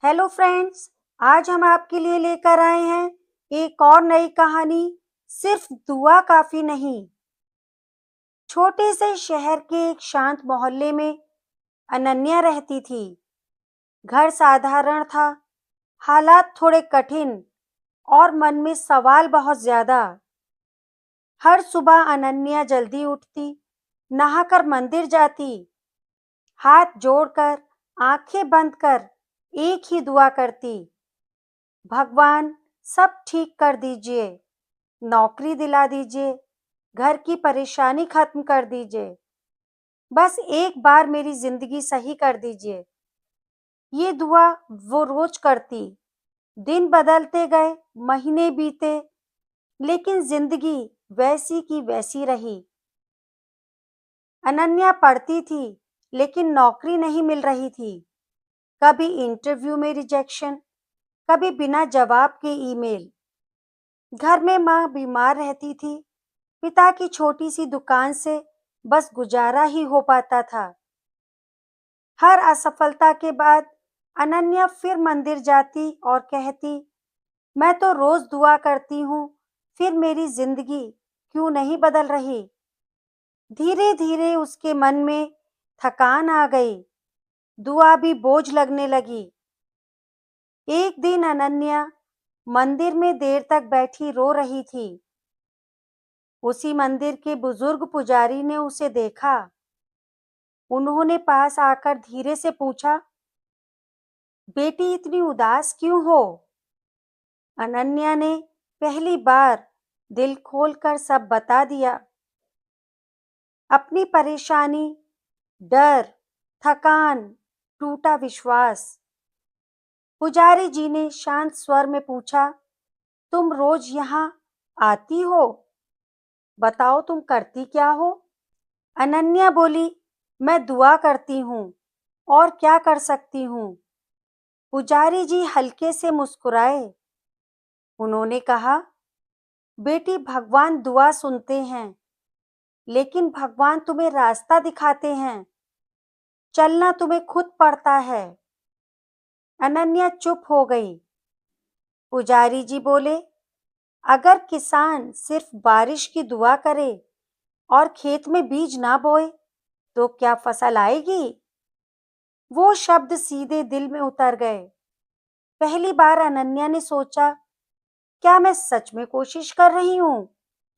Hello friends. आज हम आपके लिए लेकर आए हैं एक और नई कहानी। सिर्फ दुआ काफी नहीं। छोटे से शहर के एक शांत मोहल्ले में अनन्या रहती थी। घर साधारण था, हालात थोड़े कठिन और मन में सवाल बहुत ज्यादा। हर सुबह अनन्या जल्दी उठती, नहाकर मंदिर जाती, हाथ जोड़कर, आंखें बंद कर एक ही दुआ करती, भगवान सब ठीक कर दीजिए, नौकरी दिला दीजिए, घर की परेशानी खत्म कर दीजिए, बस एक बार मेरी जिंदगी सही कर दीजिए। ये दुआ वो रोज करती। दिन बदलते गए, महीने बीते, लेकिन जिंदगी वैसी की वैसी रही। अनन्या पढ़ती थी, लेकिन नौकरी नहीं मिल रही थी। कभी इंटरव्यू में रिजेक्शन, कभी बिना जवाब के ईमेल। घर में माँ बीमार रहती थी, पिता की छोटी सी दुकान से बस गुजारा ही हो पाता था। हर असफलता के बाद अनन्या फिर मंदिर जाती और कहती, मैं तो रोज दुआ करती हूँ, फिर मेरी जिंदगी क्यों नहीं बदल रही। धीरे धीरे उसके मन में थकान आ गई, दुआ भी बोझ लगने लगी। एक दिन अनन्या मंदिर में देर तक बैठी रो रही थी। उसी मंदिर के बुजुर्ग पुजारी ने उसे देखा। उन्होंने पास आकर धीरे से पूछा, बेटी इतनी उदास क्यों हो। अनन्या ने पहली बार दिल खोलकर सब बता दिया, अपनी परेशानी, डर, थकान, टूटा विश्वास। पुजारी जी ने शांत स्वर में पूछा, तुम रोज यहाँ आती हो, बताओ तुम करती क्या हो। अनन्या बोली, मैं दुआ करती हूँ, और क्या कर सकती हूँ। पुजारी जी हल्के से मुस्कुराए। उन्होंने कहा, बेटी भगवान दुआ सुनते हैं, लेकिन भगवान तुम्हें रास्ता दिखाते हैं, चलना तुम्हें खुद पड़ता है। अनन्या चुप हो गई। पुजारी जी बोले, अगर किसान सिर्फ बारिश की दुआ करे और खेत में बीज ना बोए तो क्या फसल आएगी। वो शब्द सीधे दिल में उतर गए। पहली बार अनन्या ने सोचा, क्या मैं सच में कोशिश कर रही हूँ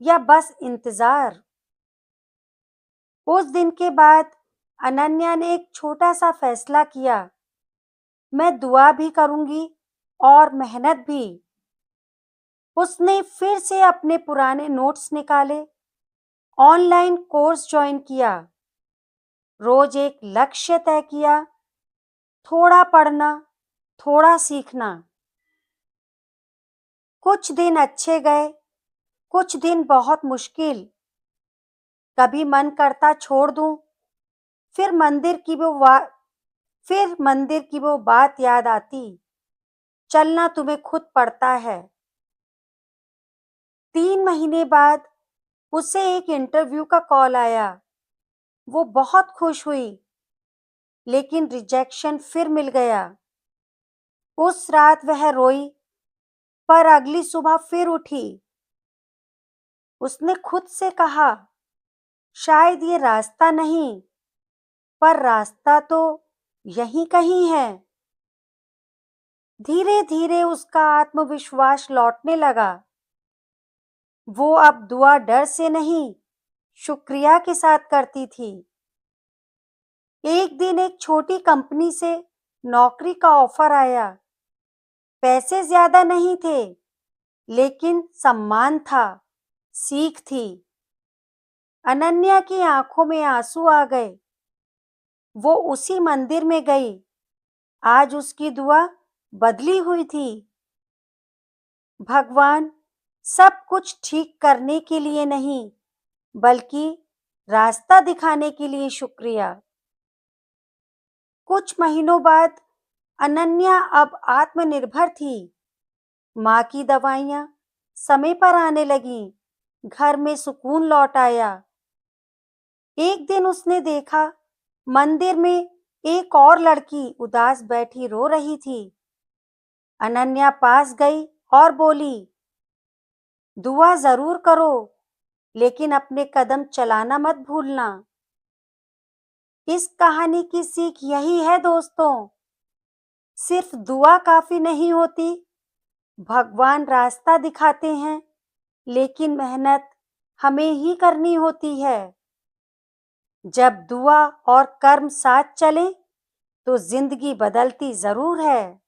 या बस इंतजार। उस दिन के बाद अनन्या ने एक छोटा सा फैसला किया, मैं दुआ भी करूंगी और मेहनत भी। उसने फिर से अपने पुराने नोट्स निकाले, ऑनलाइन कोर्स ज्वाइन किया, रोज एक लक्ष्य तय किया, थोड़ा पढ़ना, थोड़ा सीखना। कुछ दिन अच्छे गए, कुछ दिन बहुत मुश्किल। कभी मन करता छोड़ दूं, फिर मंदिर की वो वा, फिर मंदिर की वो बात याद आती, चलना तुम्हें खुद पड़ता है। 3 महीने बाद उसे एक इंटरव्यू का कॉल आया। वो बहुत खुश हुई, लेकिन रिजेक्शन फिर मिल गया। उस रात वह रोई, पर अगली सुबह फिर उठी। उसने खुद से कहा, शायद ये रास्ता नहीं, पर रास्ता तो यहीं कहीं है। धीरे धीरे उसका आत्मविश्वास लौटने लगा। वो अब दुआ डर से नहीं, शुक्रिया के साथ करती थी। एक दिन एक छोटी कंपनी से नौकरी का ऑफर आया। पैसे ज्यादा नहीं थे, लेकिन सम्मान था, सीख थी। अनन्या की आंखों में आंसू आ गए। वो उसी मंदिर में गई। आज उसकी दुआ बदली हुई थी। भगवान सब कुछ ठीक करने के लिए नहीं, बल्कि रास्ता दिखाने के लिए शुक्रिया। कुछ महीनों बाद अनन्या अब आत्मनिर्भर थी। माँ की दवाइयाँ समय पर आने लगीं, घर में सुकून लौट आया। एक दिन उसने देखा, मंदिर में एक और लड़की उदास बैठी रो रही थी। अनन्या पास गई और बोली, दुआ जरूर करो, लेकिन अपने कदम चलाना मत भूलना। इस कहानी की सीख यही है दोस्तों, सिर्फ दुआ काफी नहीं होती। भगवान रास्ता दिखाते हैं, लेकिन मेहनत हमें ही करनी होती है। जब दुआ और कर्म साथ चले तो जिंदगी बदलती जरूर है।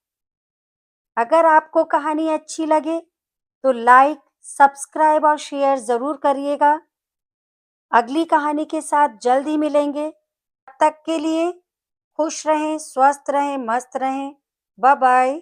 अगर आपको कहानी अच्छी लगे तो लाइक, सब्सक्राइब और शेयर जरूर करिएगा। अगली कहानी के साथ जल्द ही मिलेंगे। तब तक के लिए खुश रहें, स्वस्थ रहें, मस्त रहें। Bye bye.